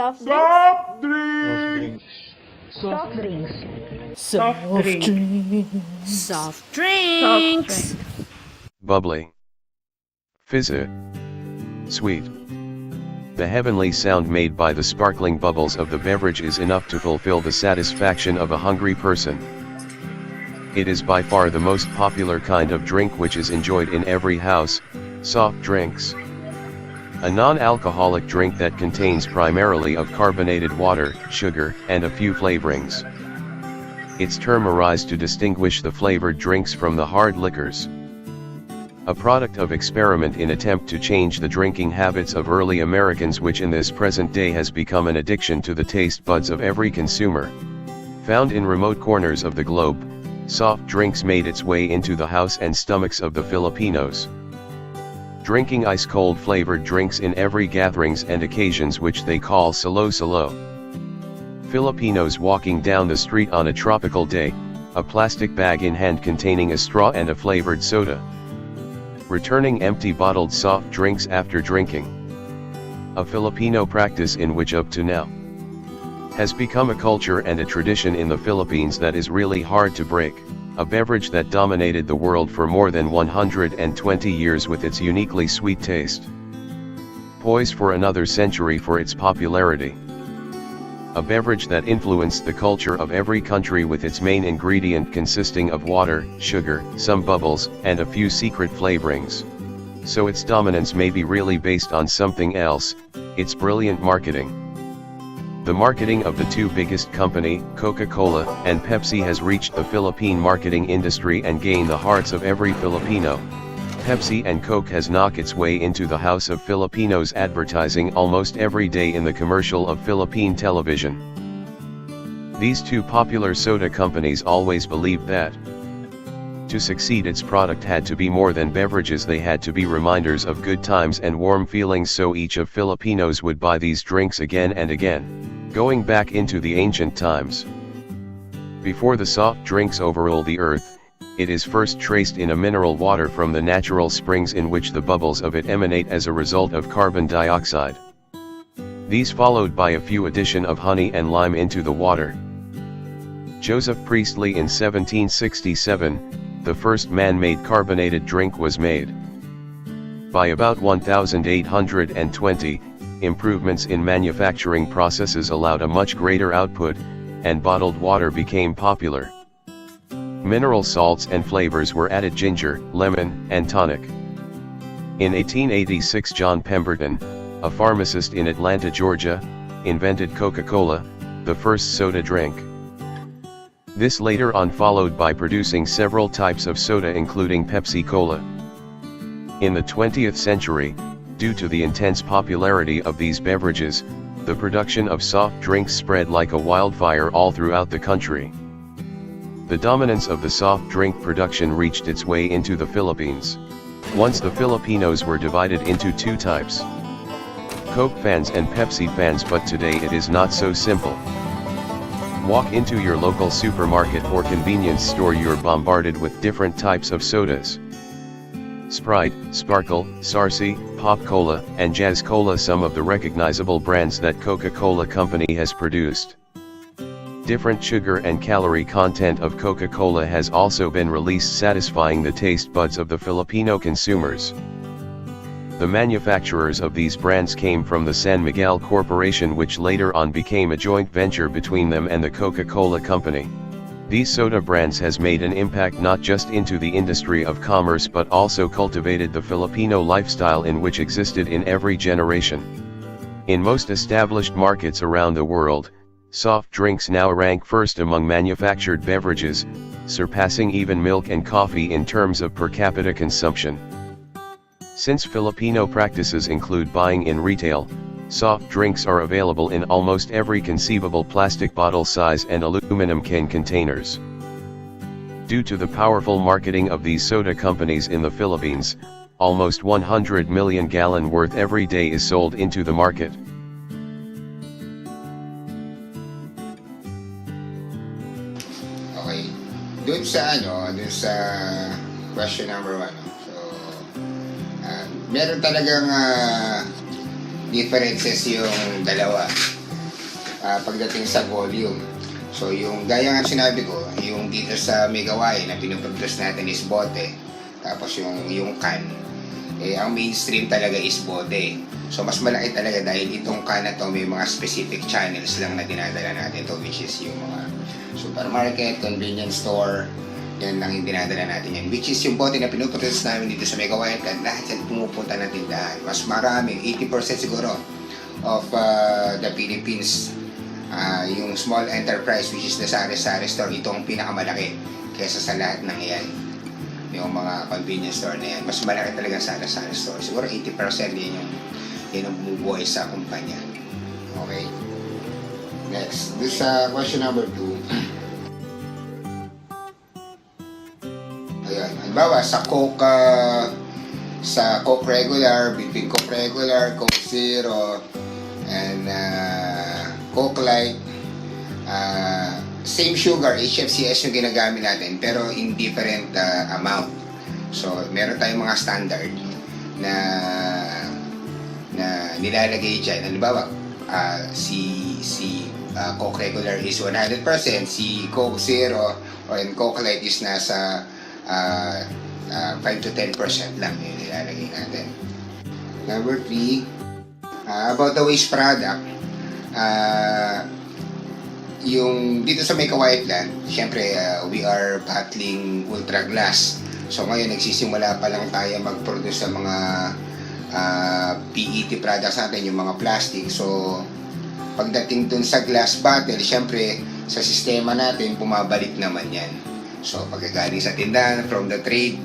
Soft drinks? Soft drinks. Soft Soft drinks. drinks. Soft Soft drinks. Bubbly. Fizzy. Sweet. The heavenly sound made by the sparkling bubbles of the beverage is enough to fulfill the satisfaction of a hungry person. It is by far the most popular kind of drink which is enjoyed in every house, soft drinks. A non-alcoholic drink that contains primarily of carbonated water, sugar, and a few flavorings. Its term arose to distinguish the flavored drinks from the hard liquors. A product of experiment in attempt to change the drinking habits of early Americans, which in this present day has become an addiction to the taste buds of every consumer. Found in remote corners of the globe, soft drinks made its way into the house and stomachs of the Filipinos. Drinking ice-cold flavored drinks in every gatherings and occasions which they call salo-salo. Filipinos walking down the street on a tropical day, a plastic bag in hand containing a straw and a flavored soda. Returning empty bottled soft drinks after drinking. A Filipino practice in which up to now has become a culture and a tradition in the Philippines that is really hard to break. A beverage that dominated the world for more than 120 years with its uniquely sweet taste. Poised for another century for its popularity. A beverage that influenced the culture of every country with its main ingredient consisting of water, sugar, some bubbles, and a few secret flavorings. So its dominance may be really based on something else, its brilliant marketing. The marketing of the two biggest company, Coca-Cola and Pepsi, has reached the Philippine marketing industry and gained the hearts of every Filipino. Pepsi and Coke has knocked its way into the house of Filipinos advertising almost every day in the commercial of Philippine television. These two popular soda companies always believed that to succeed its product had to be more than beverages, they had to be reminders of good times and warm feelings, so each of Filipinos would buy these drinks again and again, going back into the ancient times. Before the soft drinks overrule the earth, it is first traced in a mineral water from the natural springs in which the bubbles of it emanate as a result of carbon dioxide. These followed by a few addition of honey and lime into the water. Joseph Priestley in 1767, the first man-made carbonated drink was made. By about 1820, improvements in manufacturing processes allowed a much greater output, and bottled water became popular. Mineral salts and flavors were added: ginger, lemon, and tonic. In 1886, John Pemberton, a pharmacist in Atlanta, Georgia, invented Coca-Cola, the first soda drink. This later on followed by producing several types of soda including Pepsi-Cola. In the 20th century, due to the intense popularity of these beverages, the production of soft drinks spread like a wildfire all throughout the country. The dominance of the soft drink production reached its way into the Philippines. Once the Filipinos were divided into two types: Coke fans and Pepsi fans, but today it is not so simple. Walk into your local supermarket or convenience store, you're bombarded with different types of sodas. Sprite, Sparkle, Sarsi, Pop Cola, and Jazz Cola, some of the recognizable brands that Coca-Cola Company has produced. Different sugar and calorie content of Coca-Cola has also been released, satisfying the taste buds of the Filipino consumers. The manufacturers of these brands came from the San Miguel Corporation, which later on became a joint venture between them and the Coca-Cola Company. These soda brands has made an impact not just into the industry of commerce but also cultivated the Filipino lifestyle in which existed in every generation. In most established markets around the world, soft drinks now rank first among manufactured beverages, surpassing even milk and coffee in terms of per capita consumption. Since Filipino practices include buying in retail, soft drinks are available in almost every conceivable plastic bottle size and aluminum can containers. Due to the powerful marketing of these soda companies in the Philippines, almost 100 million gallon worth every day is sold into the market. Okay. Dun sa question number 1. Meron talagang differences yung dalawa. pagdating sa volume. So yung gaya nga sinabi ko, yung dito sa Megawai na pinuproduce natin is bote, tapos yung can, ang mainstream talaga is bote. So mas malaki talaga dahil itong can na to may mga specific channels lang na dinadala natin to, which is yung mga supermarket, convenience store, yan lang yung dinadala natin yan. Which is yung bote na pinuproduce namin dito sa Megawai can, lahat yan pumupunta na tindahan. Mas maraming, 80% siguro of the Philippines, yung small enterprise which is the sari-sari store, ito ang pinakamalaki kesa sa lahat ng yan. Yung mga convenience store na yan, mas malaki talaga sa sari-sari store. Siguro 80% yun ang bumubuhay sa kumpanya. Okay? Next, this question number 2. Ayan, halimbawa sa Coke regular, between Coke regular, Coke Zero, and Coke Light, same sugar, HFCS yung ginagamit natin, pero in different amount. So, meron tayong mga standard na nilalagay dyan. Halimbawa, si Coke regular is 100%, si Coke Zero or Coke Light is nasa 5 to 10% lang yung nilalagay natin. Number 3, about the waste product, yung dito sa Megawai Land, syempre we are battling ultra glass. So ngayon nagsisimula pa lang tayo mag-produce sa mga PET products natin, yung mga plastic. So pagdating dun sa glass bottle, syempre sa sistema natin bumabalik naman yan. So pagkagaling sa tindahan, from the trade,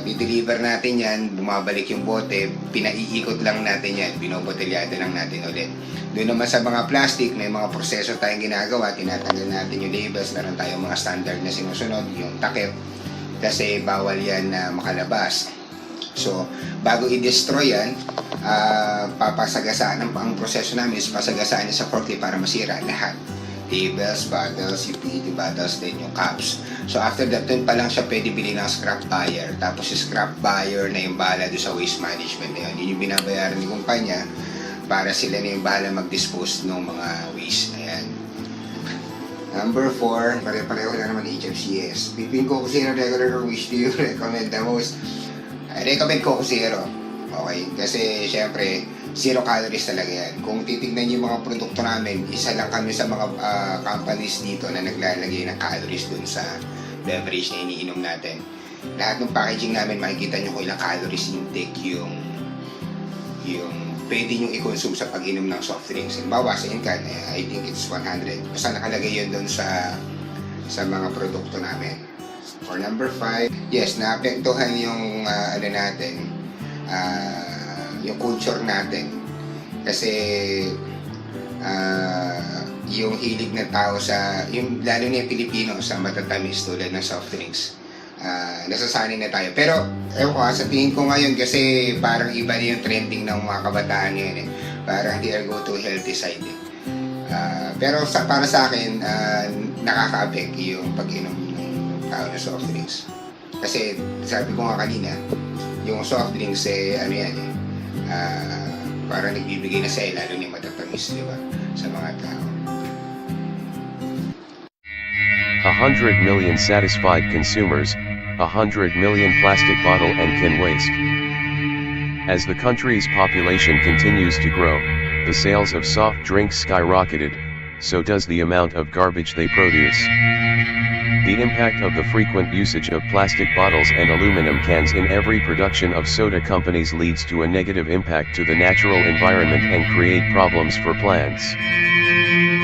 di-deliver natin yan, bumabalik yung bote, pinaiikot lang natin yan, binobotelyado lang natin ulit. Doon naman sa mga plastic, may mga proseso tayong ginagawa, tinatanggal natin yung labels, meron tayong mga standard na sinusunod, yung takip, kasi bawal yan na makalabas. So, bago i-destroy yan, papasagasaan ang proseso namin is pasagasaan niya sa forklift para masira lahat. Labels, bottles, yung PET bottles, then yung cups. So after that, dun pa lang siya pwede bilhin ng scrap buyer. Tapos yung scrap buyer na yung bahala doon sa waste management na yun. Yun yung binabayaran ng kumpanya para sila na yung bahala mag-dispose ng mga waste. Ayan. Number 4, pare-pareho na naman HFCS. Between Coke Zero regular or which do you recommend the most? I recommend Coke Zero. Okay? Kasi syempre, 0 calories talaga yan. Kung titignan yung mga produkto namin, isa lang kami sa mga companies dito na naglalagay ng calories dun sa beverage na iniinom natin. Lahat ng packaging namin, makikita nyo kung ilang calories intake yung pwede nyo i-consume sa pag-inom ng soft drinks. Halimbawa sa Incan, I think it's 100. Basta nakalagay yun dun sa mga produkto namin. For number 5, yes, naapektuhan yung yung culture natin kasi yung hilig ng tao lalo na yung Pilipino sa matatamis tulad ng soft drinks, nasasanay na tayo. Pero sa tingin ko ngayon kasi parang iba na yung trending ng mga kabataan ngayon parang they are go to healthy side pero para sa akin nakaka-affect yung pag-inom ng tao ng soft drinks kasi sabi ko nga kanina yung soft drinks parang nagbibigay na sa'yo lalo na matatamis, di ba, sa mga tao. 100 million satisfied consumers, 100 million plastic bottle and can waste. As the country's population continues to grow, the sales of soft drinks skyrocketed, so does the amount of garbage they produce. The impact of the frequent usage of plastic bottles and aluminum cans in every production of soda companies leads to a negative impact to the natural environment and create problems for plants,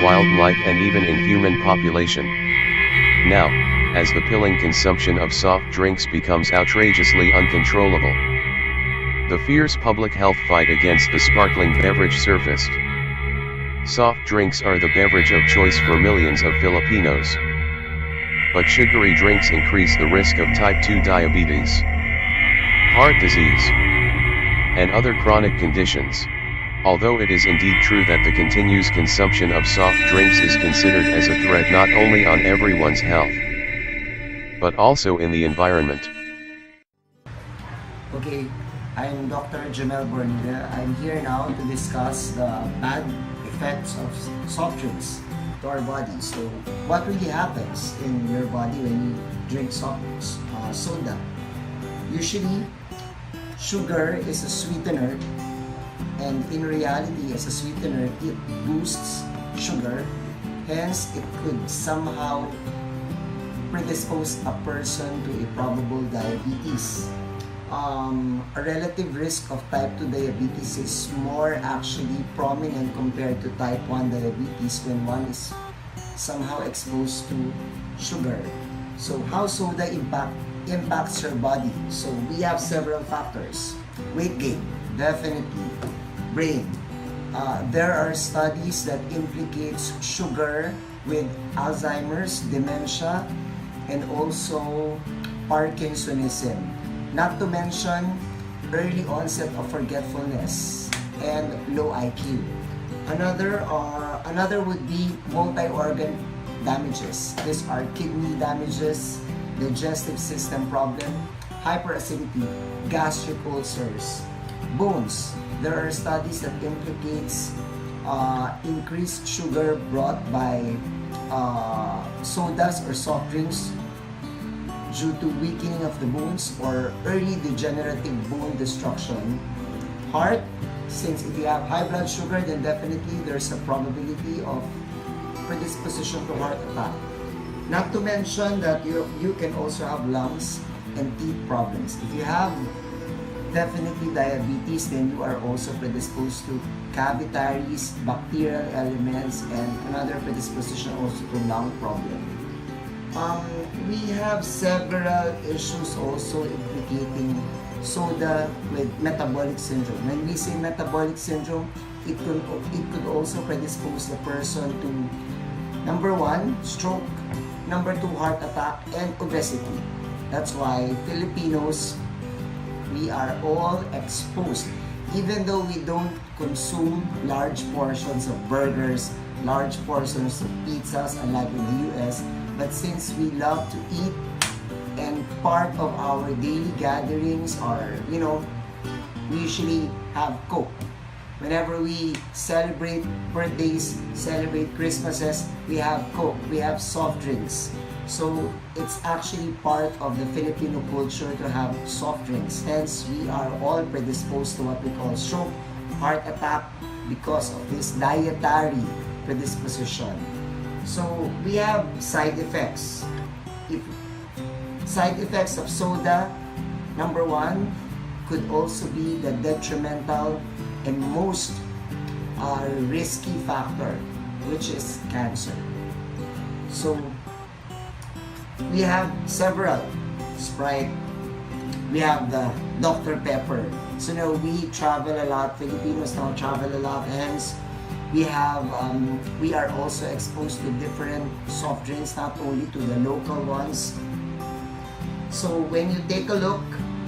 wildlife and even in human population. Now, as the pilling consumption of soft drinks becomes outrageously uncontrollable, the fierce public health fight against the sparkling beverage surfaced. Soft drinks are the beverage of choice for millions of Filipinos. But sugary drinks increase the risk of type 2 diabetes, heart disease, and other chronic conditions. Although it is indeed true that the continuous consumption of soft drinks is considered as a threat not only on everyone's health, but also in the environment. Okay, I'm Dr. Jamel Bornida. I'm here now to discuss the bad effects of soft drinks to our body. So, what really happens in your body when you drink soda? Usually, sugar is a sweetener, and in reality, as a sweetener, it boosts sugar. Hence, it could somehow predispose a person to a probable diabetes. A relative risk of type 2 diabetes is more actually prominent compared to type 1 diabetes when one is somehow exposed to sugar. So how soda impacts your body? So we have several factors. Weight gain, definitely. Brain. There are studies that implicates sugar with Alzheimer's, dementia, and also Parkinsonism. Not to mention early onset of forgetfulness and low IQ. Another would be multi-organ damages. These are kidney damages, digestive system problem, hyperacidity, gastric ulcers, bones. There are studies that implicates increased sugar brought by sodas or soft drinks due to weakening of the bones or early degenerative bone destruction. Heart, since if you have high blood sugar, then definitely there's a probability of predisposition to heart attack. Not to mention that you can also have lungs and teeth problems. If you have definitely diabetes, then you are also predisposed to cavities, bacterial elements, and another predisposition also to lung problem. We have several issues also implicating soda with metabolic syndrome. When we say metabolic syndrome, it could also predispose the person to number 1, stroke, number 2, heart attack, and obesity. That's why Filipinos, we are all exposed. Even though we don't consume large portions of burgers, large portions of pizzas, unlike in the US, but since we love to eat and part of our daily gatherings are, we usually have Coke. Whenever we celebrate birthdays, celebrate Christmases, we have Coke, we have soft drinks. So it's actually part of the Filipino culture to have soft drinks. Hence, we are all predisposed to what we call stroke, heart attack because of this dietary predisposition. So we have side effects. Side effects of soda, number 1, could also be the detrimental and most risky factor, which is cancer. So we have several. Sprite, we have the Dr. Pepper. So now we travel a lot, Filipinos now travel a lot, hence we are also exposed to different soft drinks, not only to the local ones. So when you take a look,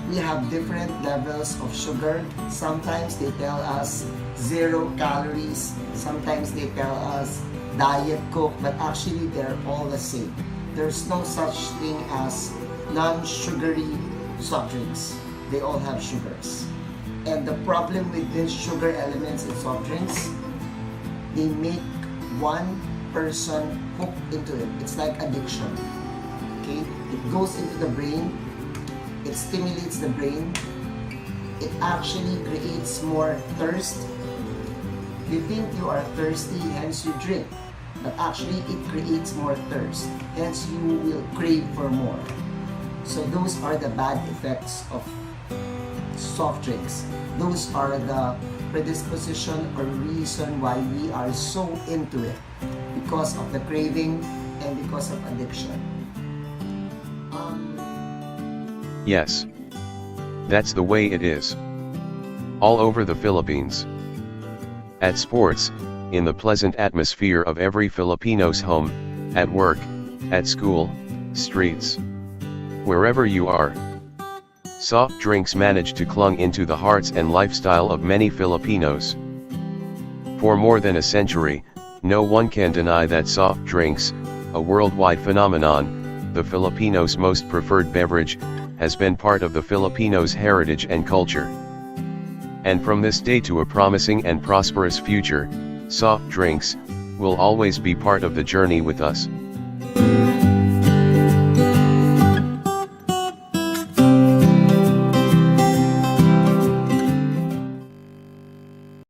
we have different levels of sugar. Sometimes they tell us 0 calories, sometimes they tell us Diet Coke, but actually they're all the same. There's no such thing as non-sugary soft drinks. They all have sugars. And the problem with these sugar elements in soft drinks, they make one person hooked into it. It's like addiction. Okay? It goes into the brain. It stimulates the brain. It actually creates more thirst. You think you are thirsty, hence you drink. But actually, it creates more thirst. Hence, you will crave for more. So those are the bad effects of soft drinks. Those are the predisposition or reason why we are so into it, because of the craving and because of addiction. Yes. That's the way it is. All over the Philippines. At sports, in the pleasant atmosphere of every Filipino's home, at work, at school, streets. Wherever you are. Soft drinks manage to clung into the hearts and lifestyle of many Filipinos. For more than a century, no one can deny that soft drinks, a worldwide phenomenon, the Filipinos' most preferred beverage, has been part of the Filipinos' heritage and culture. And from this day to a promising and prosperous future, soft drinks will always be part of the journey with us.